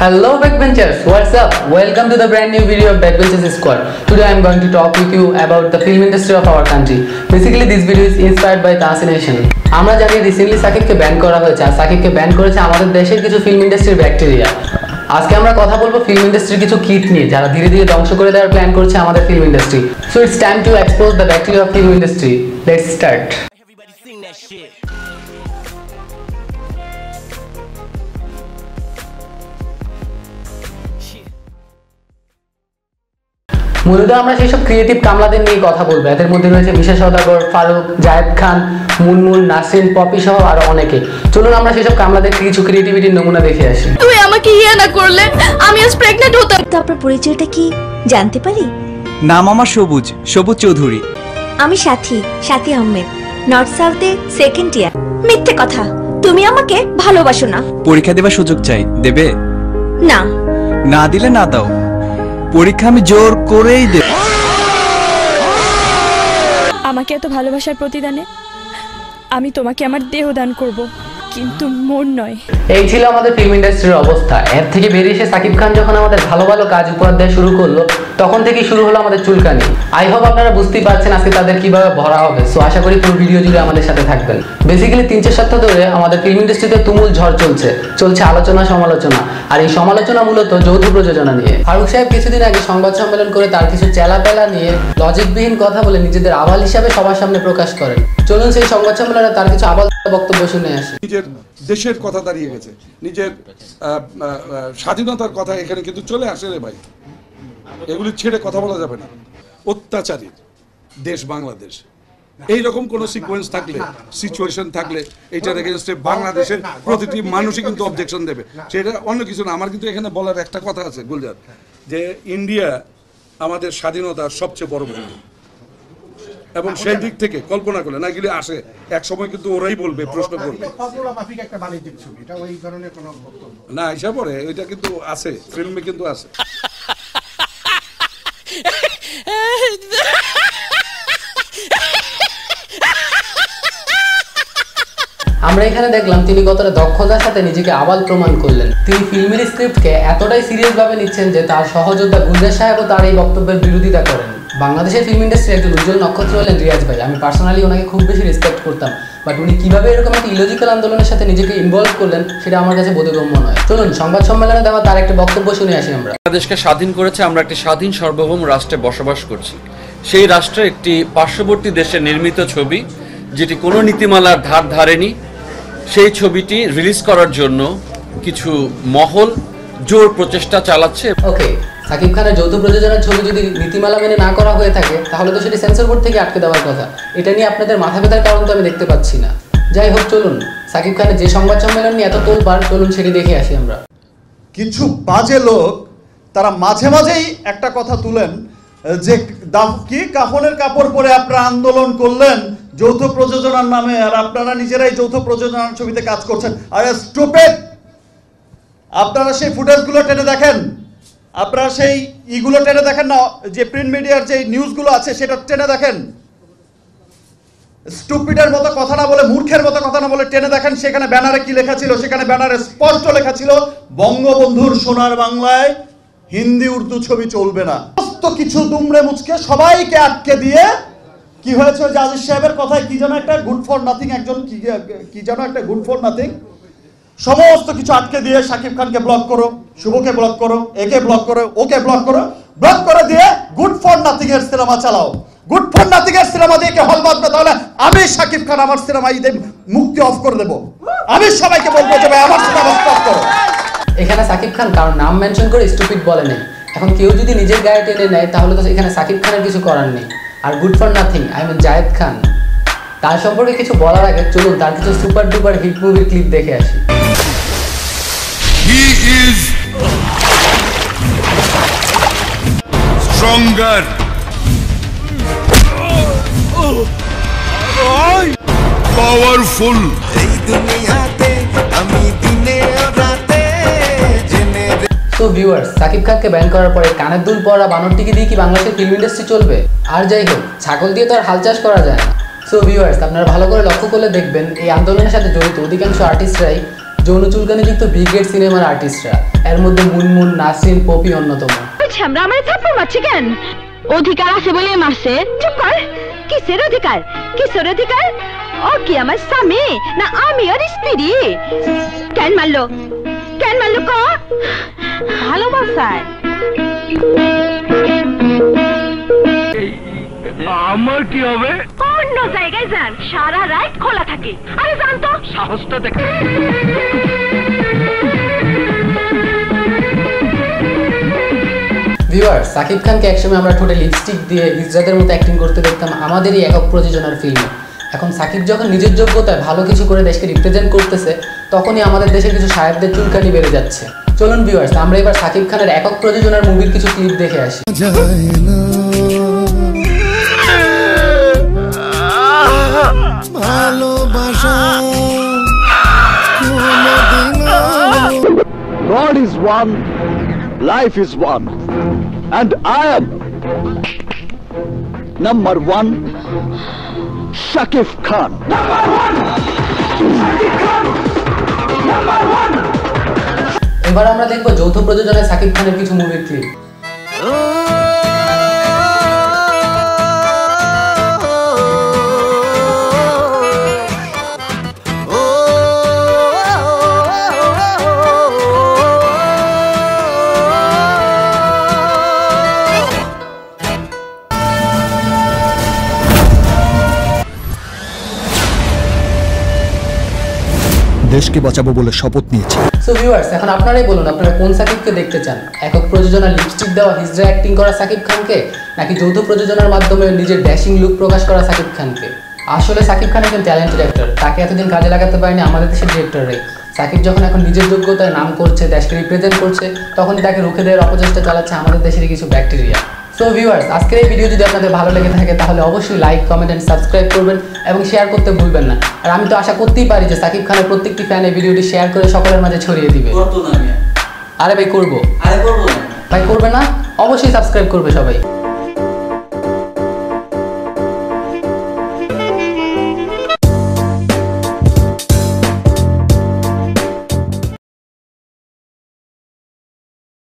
Hello backbenchers, what's up? Welcome to the brand new video of Backbenchers Squad. Today I am going to talk with you about the film industry of our country. Basically this video is inspired by Tassination. আমরা জানি recently সাকিবকে ban করা হয়েছে আর সাকিবকে ban করেছে আমাদের দেশের কিছু ফিল্ম ইন্ডাস্ট্রির ব্যাকটেরিয়া। আজকে আমরা কথা বলবো ফিল্ম ইন্ডাস্ট্রির কিছু কিট নিয়ে যারা ধীরে ধীরে ধ্বংস করে দেওয়ার প্ল্যান করছে আমাদের film industry. So it's time to expose the bacteria of film industry. Let's start. Everybody sing that shit. মূলত আমরা সেইসব ক্রিয়েটিভ কামলাদের নিয়ে কথা বলবো। এদের মধ্যে রয়েছে মিশা সওদাগর, ফারুক, জায়েদ খান, মুনমুন, নাসরিন, পপি সহ আরো অনেকে। চলুন আমরা সেইসব কামলাদের কিছু ক্রিয়েটিভিটির নমুনা দেখে আসি। তুই আমাকে ইয়ে না করলে আমি আজ প্রেগন্যান্ট হতাম। তো আপনার পরিচয়টা কি জানতে পারি? নাম আমার সবুজ চৌধুরী। আমি সাথী আহমেদ, নর্থ সাউথে সেকেন্ড ইয়ার। মিথ্যে কথা, তুমি আমাকে ভালোবাসো না। পরীক্ষা দেবার সুযোগ চাই, দেবে? না। না দিলে না দাও, পরীক্ষা আমি জোর করেই দেব। আমাকে এত ভালোবাসার প্রতিদানে আমি তোমাকে আমার দেহ দান করব, কিন্তু মন নয়। এই ছিল আমাদের ফিল্ম ইন্ডাস্ট্রির অবস্থা। এর থেকে বেরিয়ে এসে সাকিব খান যখন আমাদের ভালো ভালো কাজ উপহার দেওয়া শুরু করলো তখন থেকেই শুরু হলো আমাদের চুলকানি। আই হোপ আপনারা বুঝতেই পারছেন আজকে তাদের কিভাবে ভরা হবে। সো আশা করি পুরো ভিডিও জুড়ে আমাদের সাথে থাকবেন। বেসিক্যালি 3-4 সপ্তাহ ধরে আমাদের ফিল্ম ইন্ডাস্ট্রিতে তুমুল ঝড় চলছে আলোচনা সমালোচনা। আর এই সমালোচনা মূলত যৌথ প্রযোজনা নিয়ে। ফারুক সাহেব কিছুদিন আগে সংবাদ সম্মেলন করে তার কিছু চেলাপেলা নিয়ে লজিকবিহীন কথা বলে নিজেদের আবাল হিসাবে সবার সামনে প্রকাশ করেন। চলুন সেই সংবাদ সম্মেলনে তার কিছু আবাল বক্তব্য শুনে আসি। নিজের দেশের কথা দাঁড়িয়ে গেছে, নিজের স্বাধীনতার কথা এখানে কিন্তু চলে আসে রে ভাই। এগুলি ছেড়ে কথা বলা যাবে না। অত্যাচারী দেশ বাংলাদেশ, এইরকম কোন সিকোয়েন্স থাকলে, সিচুয়েশন থাকলে এটার এগেইনস্টে বাংলাদেশের প্রতিটি মানুষই কিন্তু অবজেকশন দেবে। সেটা অন্য কিছু না। আমার কিন্তু এখানে বলার একটা কথা আছে গুলজার, যে ইন্ডিয়া আমাদের স্বাধীনতার সবচেয়ে বড় বন্ধু, এবং সেই দিক থেকে কল্পনা করলে না গেলে আসে এক সময় কিন্তু ওরাই বলবে, প্রশ্ন করবে না হিসাব পরে ওইটা কিন্তু আছে, ফিল্মে কিন্তু আছে। আমরা এখানে দেখলাম তিনি কতটা দক্ষতার সাথে নিজেকে আবাল প্রমাণ করলেন। তিনি ফিল্মের স্ক্রিপ্টকে এতটাই সিরিয়াস ভাবে নিচ্ছেন যে তার সহযোদ্ধা গুলজার সাহেবও তার এই বক্তব্যের বিরোধিতা করেন। বাংলাদেশের ফিল্ম ইন্ডাস্ট্রির একজন উজ্জ্বল নক্ষত্র হলেন রিয়াজ ভাই। আমি পার্সোনালি ওনাকে খুব বেশি রেসপেক্ট করতাম, বাট উনি কিভাবে এরকম একটা ইলজিক্যাল আন্দোলনের সাথে নিজেকে ইনভলভ করলেন সেটা আমার কাছে বোধগম্য নয়। চলুন সংবাদ সম্মেলনে দেওয়া তার একটা বক্তব্য শুনে আসি আমরা। বাংলাদেশকে স্বাধীন করেছে, আমরা একটি স্বাধীন সার্বভৌম রাষ্ট্রে বসবাস করছি। সেই রাষ্ট্রে একটি পার্শ্ববর্তী দেশে নির্মিত ছবি যেটি কোনো নীতিমালার ধার ধারেনি, সেই ছবিটি রিলিজ করার জন্য কিছু মহল জোর প্রচেষ্টা চালাচ্ছে। ওকে, সাকিব খানের যৌথ প্রযোজনার ছবি যদি নীতিমালা মেনে না করা হয়ে থাকে তাহলে তো সেটি সেন্সর বোর্ড থেকে আটকে দেওয়ার কথা। এটা নিয়ে আপনাদের মাথা ব্যথার কারণ তো আমি দেখতে পাচ্ছি না। যাই হোক, চলুন সাকিব খানের যে সংবাদ সম্মেলন নিয়ে এত তোলপাড়, চলুন সেটি দেখে আসি আমরা। কিছু বাজে লোক তারা মাঝে মাঝেই একটা কথা তুলেন যে কি কাফনের কাপড় পরে আপনারা আন্দোলন করলেন যৌথ প্রযোজনার নামে, আর আপনারা নিজেরাই যৌথ প্রযোজনার ছবিতে কাজ করছেন। আরে স্টুপিড! আপনারা সেই ফুটেজগুলো টেনে দেখেন, আপনারা সেই ইগুলো টেনে দেখেন না, যে প্রিন্ট মিডিয়ার যে নিউজগুলো আছে সেটা টেনে দেখেন। স্টুপিডের মতো কথা না বলে, মূর্খের মতো কথা না বলে টেনে দেখেন সেখানে ব্যানারে কি লেখা ছিল। সেখানে ব্যানারে স্পষ্ট লেখা ছিল বঙ্গবন্ধুর সোনার বাংলায় হিন্দি উর্দু ছবি চলবে না। সমস্ত কিছু দুমড়ে মুচকে সবাইকে আটকে দিয়ে কি হয়েছে, ওই আজিজ সাহেবের কথায় কি যেন একটা গুড ফর নাথিং, একজন কি যেন একটা গুড ফর নাথিং, সমস্ত কিছু আটকে দিয়ে সাকিব খানকে ব্লক করো, শুভকে ব্লক করো, একে ব্লক করো, ওকে ব্লক করে দিয়ে গুড ফর নাথিং এর সিনেমা চালাও। গুড ফর নাথিং এর সিনেমা দিয়ে কে হল বাঁধবে? তাহলে আমি সাকিব খান আমার সিনেমা ঈদে মুক্তি অফ করে দেবো। আমি সবাইকে বলবো যে ভাই আমার সিনেমা স্টপ করো। এখানে সাকিব খান কারণ নাম মেনশন করে স্টুপিড বলে নেই। এখন কেউ যদি নিজের গায়ে টেনে নেয় তাহলে তো এখানে সাকিব খানের কিছু করার নেই। আর good for nothing I mean Zayed Khan, তার সম্পর্কে কিছু বলার আগে চলুন তার কিছু সুপার ডুপার হিট মুভির ক্লিপ দেখে আসি। He is stronger, powerful. So viewers, Shakib খানকে ব্যান করার পরে কানের দুল পরা বানরটিকে দিয়ে কি বাংলাদেশের ফিল্ম ইন্ডাস্ট্রি চলবে? আর যাই হোক, ছাগল দিয়ে তো আর হাল চাষ করা যায় না। সো ভিউয়ার্স, আপনারা ভালো করে লক্ষ্য করলে দেখবেন এই আন্দোলনের সাথে জড়িত অধিকাংশ আর্টিস্টরাই যৌন চুলকানিযুক্ত ব্রিগেড সিনেমার আর্টিস্টরা, এর মধ্যে মুনমুন, নাসরিন, পপি অন্যতম। আমরা আমার থাপ্পড় মারছি কেন? অধিকার আছে বলে মারছে। চুপ কর। কিসের অধিকার? কিসের অধিকার? ও কি আমার স্বামী না আমি ওর স্ত্রী? কেন মারলো? কেন মারলো ক? ভালোবাসায়। আমার কি হবে? অন্য জায়গায় যান, সারা রাত খোলা থাকে। আরে যান তো, সাহসটা দেখে। ভিউয়ার্স, সাকিব খানকে একসময় আমরা ঠোঁটে লিপস্টিক দিয়ে হিজড়াদের মতো অ্যাক্টিং করতে দেখতাম আমাদেরই একক প্রযোজনার ফিল্মে। এখন সাকিব যখন নিজের যোগ্যতায় ভালো কিছু করে দেশকে রিপ্রেজেন্ট করতেছে, তখনই আমাদের দেশের কিছু সাহেবদের চুলকানি বেড়ে যাচ্ছে। চলুন ভিউয়ার্স, আমরা এবার সাকিব খানের একক প্রযোজনার মুভির কিছু ক্লিপ দেখে আসি। God is one, life is one, and I am number one, Shakib Khan. এবার আমরা দেখবো যৌথ প্রযোজনায় সাকিব খানের কিছু মুভির ক্লিপ। দেশকে বাঁচাবো বলে শপথ নিয়েছি। সো ভিউয়ার্স, এখন আপনারাই বলুন আপনারা কোন সাকিবকে দেখতে চান? একক প্রযোজনার লিপস্টিক দেওয়া হিজড়া অ্যাক্টিং করা সাকিব খানকে, নাকি যৌথ প্রযোজনার মাধ্যমে নিজের ড্যাশিং লুক প্রকাশ করা সাকিব খানকে? আসলে সাকিব খান একজন ট্যালেন্টেড অ্যাক্টর, তাকে এতদিন কাজে লাগাতে পারেনি আমাদের দেশের ডিরেক্টররাই। সাকিব যখন এখন নিজের যোগ্যতায় নাম করছে, দেশকে রিপ্রেজেন্ট করছে, তখনই তাকে রুখে দেওয়ার অপচেষ্টা চালাচ্ছে আমাদের দেশেরই কিছু ব্যাকটেরিয়া। সো ভিউয়ার্স, আজকের এই ভিডিও যদি আপনাদের ভালো লেগে থাকে তাহলে অবশ্যই লাইক, কমেন্ট এন্ড সাবস্ক্রাইব করবেন এবং শেয়ার করতে ভুলবেন না। আর আমি তো আশা করতেই পারি যে সাকিব খানের প্রত্যেকটি ফ্যান এই ভিডিওটি শেয়ার করে সকলের মাঝে ছড়িয়ে দিবে। আরে ভাই করবো। ভাই করবে না? অবশ্যই সাবস্ক্রাইব করবে সবাই।